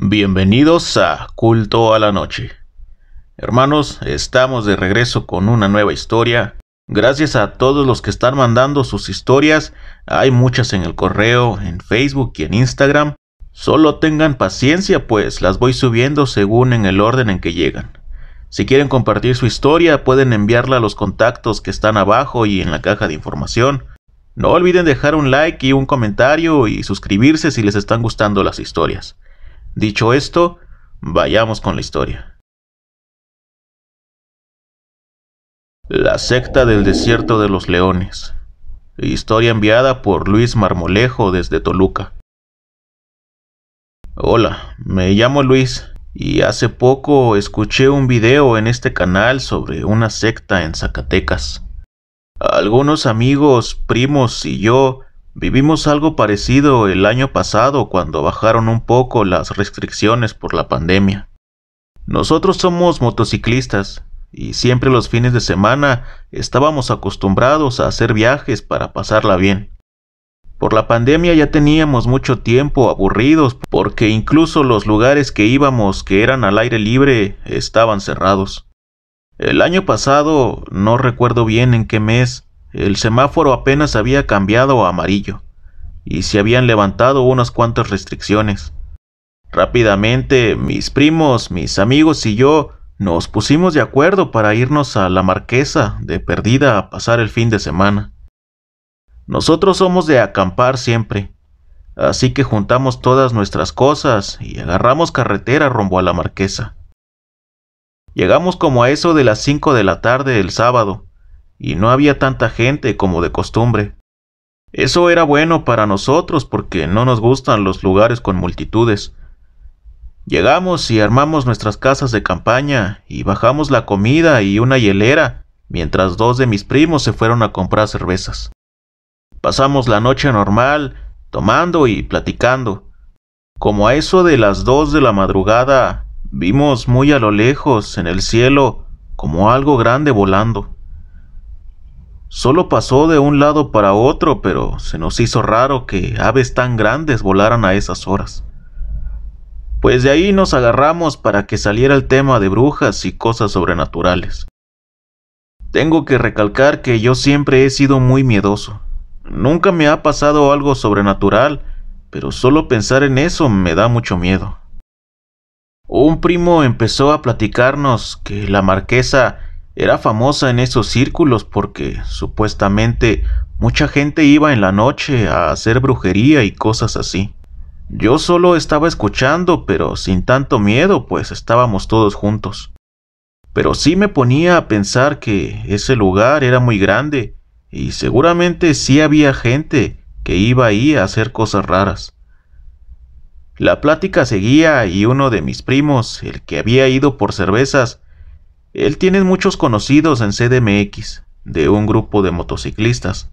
Bienvenidos a Culto a la Noche. Hermanos, estamos de regreso con una nueva historia. Gracias a todos los que están mandando sus historias. Hay muchas en el correo, en Facebook y en Instagram. Solo tengan paciencia, pues las voy subiendo según en el orden en que llegan. Si quieren compartir su historia, pueden enviarla a los contactos que están abajo y en la caja de información. No olviden dejar un like y un comentario y suscribirse si les están gustando las historias. Dicho esto, vayamos con la historia. La secta del desierto de los leones. Historia enviada por Luis Marmolejo desde Toluca. Hola, me llamo Luis y hace poco escuché un video en este canal sobre una secta en Zacatecas. Algunos amigos, primos y yo vivimos algo parecido el año pasado cuando bajaron un poco las restricciones por la pandemia. Nosotros somos motociclistas y siempre los fines de semana estábamos acostumbrados a hacer viajes para pasarla bien. Por la pandemia ya teníamos mucho tiempo aburridos porque incluso los lugares que íbamos que eran al aire libre estaban cerrados. El año pasado, no recuerdo bien en qué mes, el semáforo apenas había cambiado a amarillo y se habían levantado unas cuantas restricciones. Rápidamente, mis primos, mis amigos y yo nos pusimos de acuerdo para irnos a La Marquesa de perdida a pasar el fin de semana. Nosotros somos de acampar siempre, así que juntamos todas nuestras cosas y agarramos carretera rumbo a La Marquesa. Llegamos como a eso de las 5 de la tarde el sábado, y no había tanta gente como de costumbre. Eso era bueno para nosotros porque no nos gustan los lugares con multitudes. Llegamos y armamos nuestras casas de campaña y bajamos la comida y una hielera, mientras dos de mis primos se fueron a comprar cervezas. Pasamos la noche normal, tomando y platicando. Como a eso de las 2 de la madrugada, vimos muy a lo lejos en el cielo como algo grande volando. Solo pasó de un lado para otro, pero se nos hizo raro que aves tan grandes volaran a esas horas. Pues de ahí nos agarramos para que saliera el tema de brujas y cosas sobrenaturales. Tengo que recalcar que yo siempre he sido muy miedoso. Nunca me ha pasado algo sobrenatural, pero solo pensar en eso me da mucho miedo. Un primo empezó a platicarnos que la Marquesa era famosa en esos círculos porque supuestamente mucha gente iba en la noche a hacer brujería y cosas así. Yo solo estaba escuchando, pero sin tanto miedo, pues estábamos todos juntos. Pero sí me ponía a pensar que ese lugar era muy grande y seguramente sí había gente que iba ahí a hacer cosas raras. La plática seguía y uno de mis primos, el que había ido por cervezas, él tiene muchos conocidos en CDMX, de un grupo de motociclistas.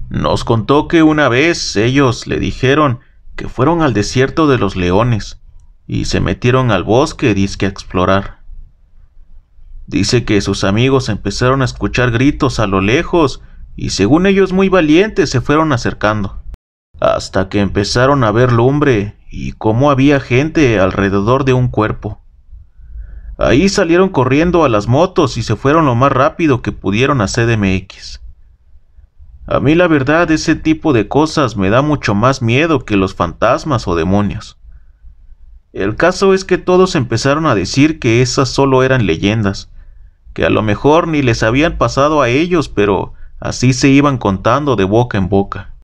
Nos contó que una vez ellos le dijeron que fueron al desierto de los leones y se metieron al bosque dizque a explorar. Dice que sus amigos empezaron a escuchar gritos a lo lejos y según ellos muy valientes se fueron acercando, hasta que empezaron a ver lumbre y cómo había gente alrededor de un cuerpo. Ahí salieron corriendo a las motos y se fueron lo más rápido que pudieron a CDMX. A mí la verdad ese tipo de cosas me da mucho más miedo que los fantasmas o demonios. El caso es que todos empezaron a decir que esas solo eran leyendas, que a lo mejor ni les habían pasado a ellos, pero así se iban contando de boca en boca.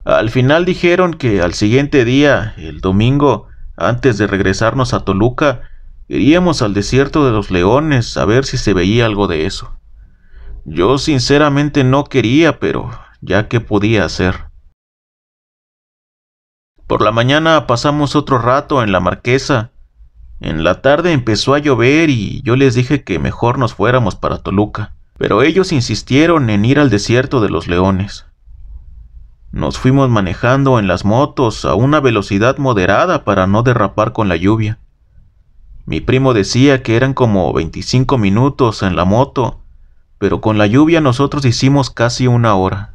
Al final dijeron que al siguiente día, el domingo, antes de regresarnos a Toluca, iríamos al desierto de los leones a ver si se veía algo de eso. Yo sinceramente no quería, pero ya que podía hacer. Por la mañana pasamos otro rato en La Marquesa. En la tarde empezó a llover y yo les dije que mejor nos fuéramos para Toluca, pero ellos insistieron en ir al desierto de los leones. Nos fuimos manejando en las motos a una velocidad moderada para no derrapar con la lluvia. Mi primo decía que eran como 25 minutos en la moto, pero con la lluvia nosotros hicimos casi 1 hora.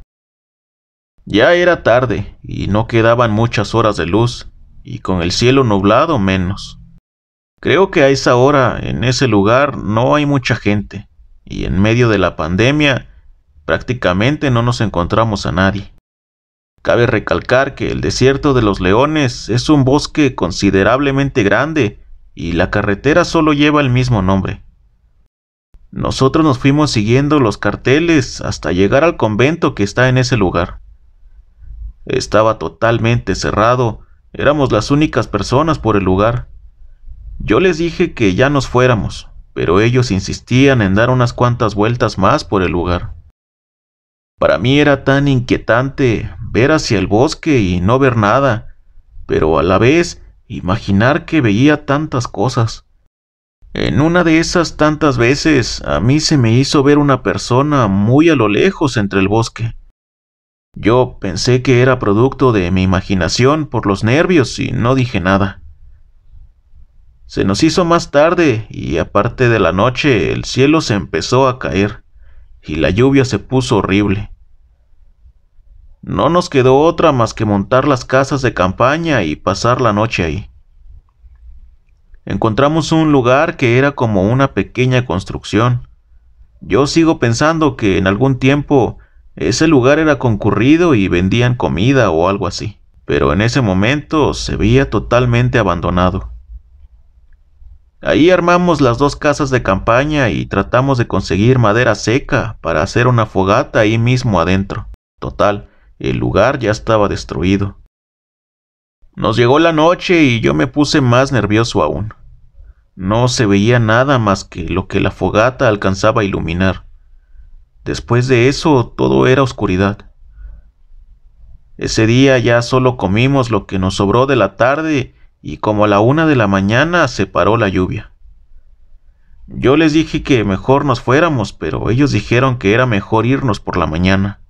Ya era tarde y no quedaban muchas horas de luz, y con el cielo nublado menos. Creo que a esa hora, en ese lugar, no hay mucha gente, y en medio de la pandemia, prácticamente no nos encontramos a nadie. Cabe recalcar que el desierto de los Leones es un bosque considerablemente grande y la carretera solo lleva el mismo nombre. Nosotros nos fuimos siguiendo los carteles hasta llegar al convento que está en ese lugar. Estaba totalmente cerrado, éramos las únicas personas por el lugar. Yo les dije que ya nos fuéramos, pero ellos insistían en dar unas cuantas vueltas más por el lugar. Para mí era tan inquietante ver hacia el bosque y no ver nada, pero a la vez imaginar que veía tantas cosas. En una de esas tantas veces a mí se me hizo ver una persona muy a lo lejos entre el bosque. Yo pensé que era producto de mi imaginación por los nervios y no dije nada. Se nos hizo más tarde y aparte de la noche el cielo se empezó a caer y la lluvia se puso horrible. No nos quedó otra más que montar las casas de campaña y pasar la noche ahí. Encontramos un lugar que era como una pequeña construcción. Yo sigo pensando que en algún tiempo ese lugar era concurrido y vendían comida o algo así, pero en ese momento se veía totalmente abandonado. Ahí armamos las 2 casas de campaña y tratamos de conseguir madera seca para hacer una fogata ahí mismo adentro. Total, el lugar ya estaba destruido. Nos llegó la noche y yo me puse más nervioso aún. No se veía nada más que lo que la fogata alcanzaba a iluminar. Después de eso, todo era oscuridad. Ese día ya solo comimos lo que nos sobró de la tarde y como a la 1 de la mañana se paró la lluvia. Yo les dije que mejor nos fuéramos, pero ellos dijeron que era mejor irnos por la mañana.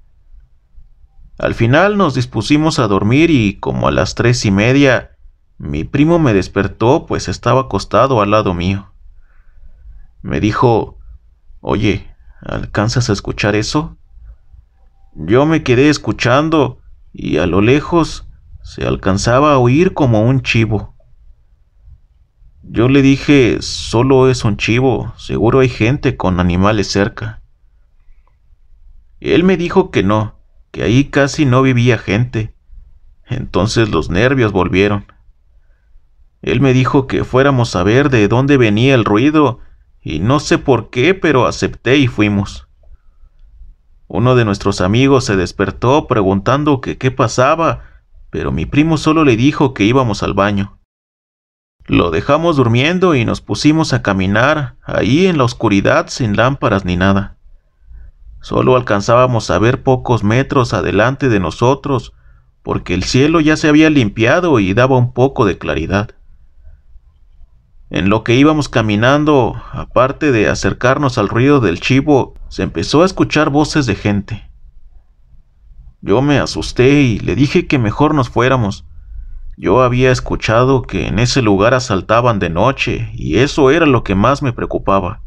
Al final nos dispusimos a dormir y como a las 3:30, mi primo me despertó pues estaba acostado al lado mío. Me dijo, «Oye, ¿alcanzas a escuchar eso?» Yo me quedé escuchando y a lo lejos se alcanzaba a oír como un chivo. Yo le dije, «Solo es un chivo, seguro hay gente con animales cerca». Él me dijo que no, que ahí casi no vivía gente. Entonces los nervios volvieron. Él me dijo que fuéramos a ver de dónde venía el ruido, y no sé por qué, pero acepté y fuimos. Uno de nuestros amigos se despertó preguntando que qué pasaba, pero mi primo solo le dijo que íbamos al baño. Lo dejamos durmiendo y nos pusimos a caminar, ahí en la oscuridad sin lámparas ni nada. Solo alcanzábamos a ver pocos metros adelante de nosotros, porque el cielo ya se había limpiado y daba un poco de claridad. En lo que íbamos caminando, aparte de acercarnos al ruido del chivo, se empezó a escuchar voces de gente. Yo me asusté y le dije que mejor nos fuéramos. Yo había escuchado que en ese lugar asaltaban de noche y eso era lo que más me preocupaba.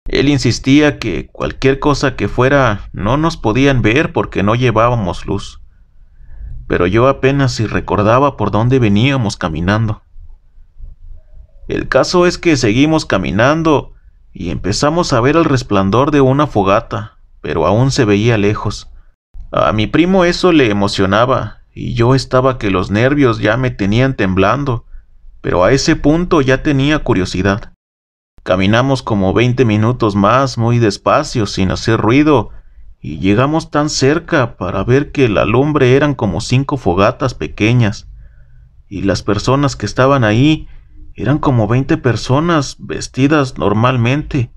Él insistía que cualquier cosa que fuera no nos podían ver porque no llevábamos luz. Pero yo apenas si recordaba por dónde veníamos caminando. El caso es que seguimos caminando y empezamos a ver el resplandor de una fogata, pero aún se veía lejos. A mi primo eso le emocionaba y yo estaba que los nervios ya me tenían temblando, pero a ese punto ya tenía curiosidad. Caminamos como 20 minutos más muy despacio sin hacer ruido y llegamos tan cerca para ver que la lumbre eran como 5 fogatas pequeñas y las personas que estaban ahí eran como 20 personas vestidas normalmente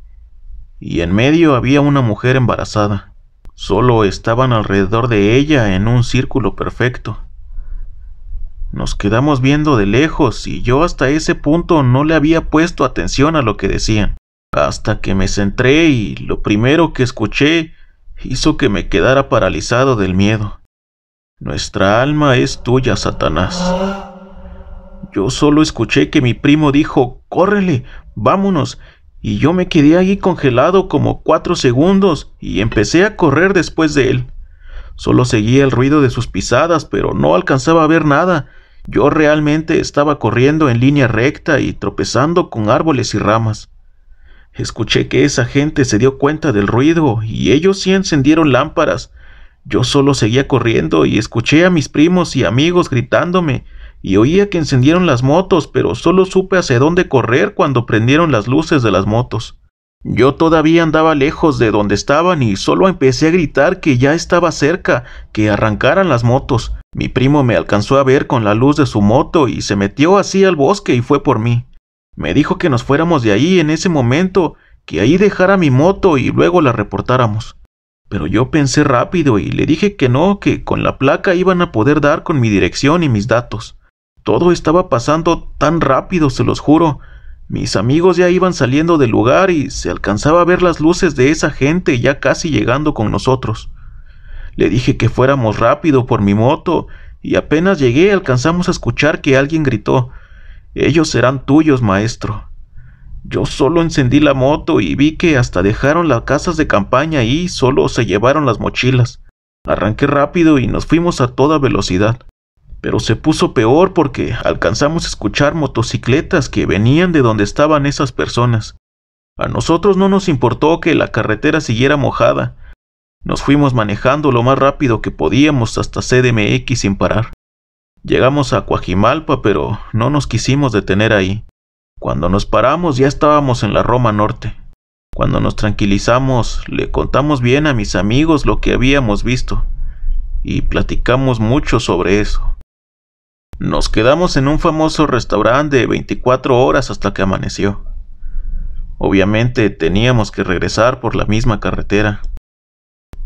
y en medio había una mujer embarazada. Solo estaban alrededor de ella en un círculo perfecto. Nos quedamos viendo de lejos y yo hasta ese punto no le había puesto atención a lo que decían, hasta que me centré y lo primero que escuché hizo que me quedara paralizado del miedo. «Nuestra alma es tuya, Satanás». Yo solo escuché que mi primo dijo, «¡Córrele! ¡Vámonos!» Y yo me quedé ahí congelado como 4 segundos y empecé a correr después de él. Solo seguía el ruido de sus pisadas, pero no alcanzaba a ver nada, Yo realmente estaba corriendo en línea recta y tropezando con árboles y ramas. Escuché que esa gente se dio cuenta del ruido y ellos sí encendieron lámparas. Yo solo seguía corriendo y escuché a mis primos y amigos gritándome y oía que encendieron las motos, pero solo supe hacia dónde correr cuando prendieron las luces de las motos. Yo todavía andaba lejos de donde estaban y solo empecé a gritar que ya estaba cerca, que arrancaran las motos. Mi primo me alcanzó a ver con la luz de su moto y se metió así al bosque y fue por mí. Me dijo que nos fuéramos de ahí en ese momento, que ahí dejara mi moto y luego la reportáramos. Pero yo pensé rápido y le dije que no, que con la placa iban a poder dar con mi dirección y mis datos. Todo estaba pasando tan rápido, se los juro. Mis amigos ya iban saliendo del lugar y se alcanzaba a ver las luces de esa gente ya casi llegando con nosotros. Le dije que fuéramos rápido por mi moto y apenas llegué alcanzamos a escuchar que alguien gritó: «Ellos serán tuyos, maestro». Yo solo encendí la moto y vi que hasta dejaron las casas de campaña ahí, solo se llevaron las mochilas. Arranqué rápido y nos fuimos a toda velocidad. Pero se puso peor porque alcanzamos a escuchar motocicletas que venían de donde estaban esas personas. A nosotros no nos importó que la carretera siguiera mojada. Nos fuimos manejando lo más rápido que podíamos hasta CDMX sin parar. Llegamos a Coajimalpa, pero no nos quisimos detener ahí. Cuando nos paramos ya estábamos en la Roma Norte. Cuando nos tranquilizamos, le contamos bien a mis amigos lo que habíamos visto y platicamos mucho sobre eso. Nos quedamos en un famoso restaurante de 24 horas hasta que amaneció. Obviamente teníamos que regresar por la misma carretera.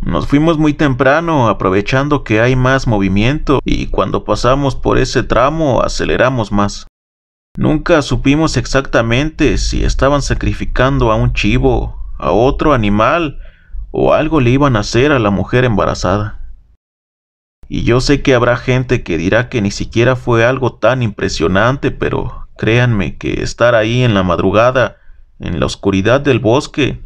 Nos fuimos muy temprano, aprovechando que hay más movimiento, y cuando pasamos por ese tramo aceleramos más. Nunca supimos exactamente si estaban sacrificando a un chivo, a otro animal, o algo le iban a hacer a la mujer embarazada. Y yo sé que habrá gente que dirá que ni siquiera fue algo tan impresionante, pero créanme que estar ahí en la madrugada, en la oscuridad del bosque,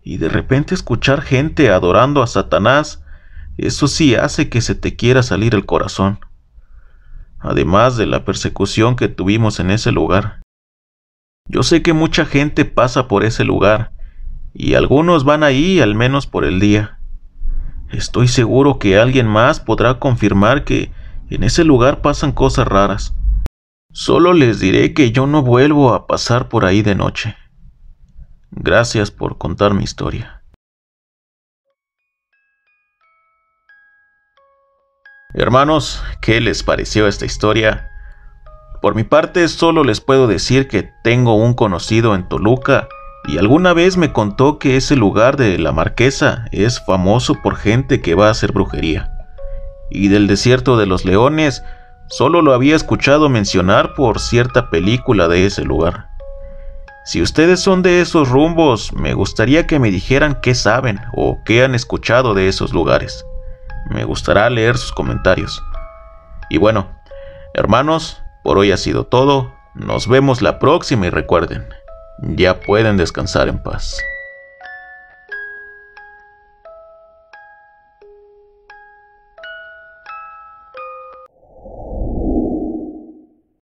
y de repente escuchar gente adorando a Satanás, eso sí hace que se te quiera salir el corazón. Además de la persecución que tuvimos en ese lugar. Yo sé que mucha gente pasa por ese lugar, y algunos van ahí al menos por el día. Estoy seguro que alguien más podrá confirmar que en ese lugar pasan cosas raras. Solo les diré que yo no vuelvo a pasar por ahí de noche. Gracias por contar mi historia. Hermanos, ¿qué les pareció esta historia? Por mi parte, solo les puedo decir que tengo un conocido en Toluca y alguna vez me contó que ese lugar de La Marquesa es famoso por gente que va a hacer brujería. Y del desierto de los leones, solo lo había escuchado mencionar por cierta película de ese lugar. Si ustedes son de esos rumbos, me gustaría que me dijeran qué saben o qué han escuchado de esos lugares. Me gustará leer sus comentarios. Y bueno, hermanos, por hoy ha sido todo. Nos vemos la próxima y recuerden, ya pueden descansar en paz.